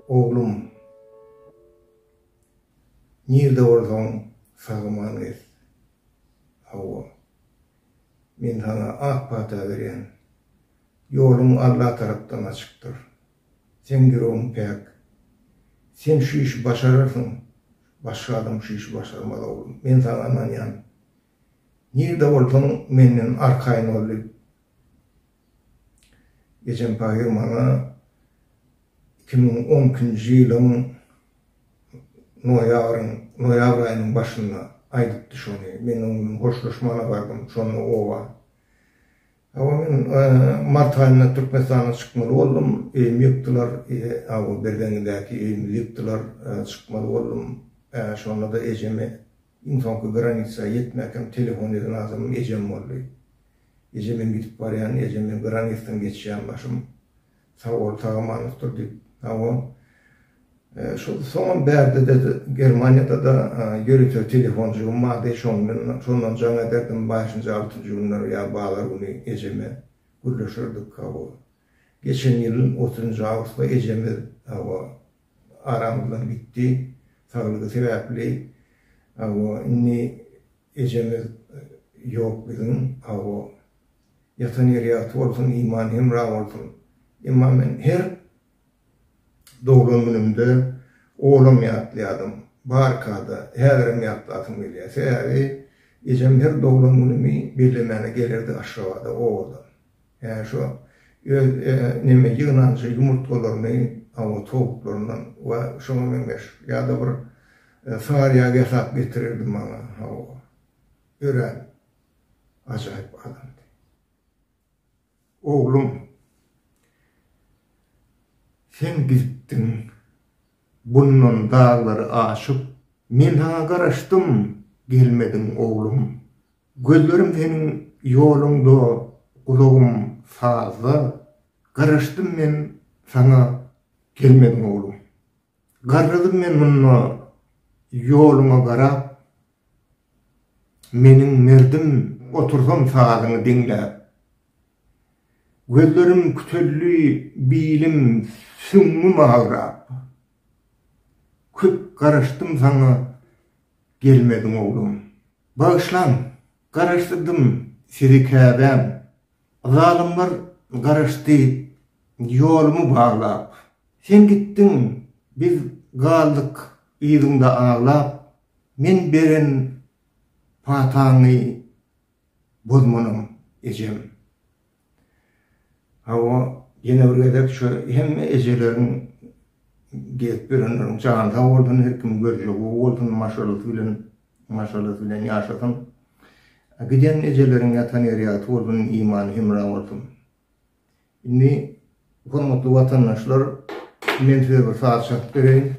Oğlum, nerede olsan sağıman et. Hava. Men sana ak pata veren. Yolun Allah taraftan açıktır. Sen girovun pek. Sen şu işi başarırsın. Başka adam şu işi başarmalı oğlum. Men sana ananyan. Nerede olsan menden arkayın olup. Geçen pahir bana 2010 yılın noyabr ayının başında aydıttı şunu. Ben onun hoşlaşmana vardım şunu ova. Ama ben Mart ayında Türkmenistan'a çıkmalı oldum. Evimi yıktılar. Bergen'deki evimi yıktılar. Çıkmalı oldum. Sonra da ecemi insanki granitsa yetmekken telefon edin azam ecem oldu. Ecemin gidip barayan, ecemin granitsten geçeceğim başım. Sağ ol, tağımanız durdu. Şu son berde dedi Germanya'da da yürütü telefoncu madde şondan cana derdim 5. 6. günler ya bağlar bunu eceme gülleşirdik hava. Geçen yılın 30. Ağustos'ta eceme hava aramızdan bitti. Sağlığı sebeple hava inni eceme yok bizim hava. Yatan yeriyatı olsun, iman hemra olsun. İman ben her doğum günümde oğlum yatlayadım. Barkada her yatladım bile. Sebebi ecem her doğum günümü birlemene gelirdi aşağıda oğulda. Yani şu neme yığınancı yumurtkalarını ama tavuklarından ve şuna memeş ya da bir sağırıya hesap getirirdim bana hava. Ören acayip adamdı. Oğlum, sen gittin, bunun dağları aşıp, men sana karıştım, gelmedin oğlum. Gözlerim senin yolunda, kulağım sazı, karıştım men sana, gelmedin oğlum. Karıştım men bununla yoluma karap, menin merdim otursam sazını dinle. Gözlerim kütüllü bilim sümmüm ağrap. Küp karıştım sana, gelmedin oğlum. Bağışlan, karıştırdım sizi kâbem. Zalimler karıştı, yolumu bağlap. Sen gittin, biz kaldık izinde ağlap. Men beren patanı bozmanım ecem. Hava yine öyle şu hem ecelerin gelip birenlerin çağında oradan her kim görüyor. Oradan maşallah bilen yaşasın. Giden ecelerin yatan yeriyatı oradan iman himra olsun. Şimdi hürmetli vatandaşlar, men size bir saat şart vereyim.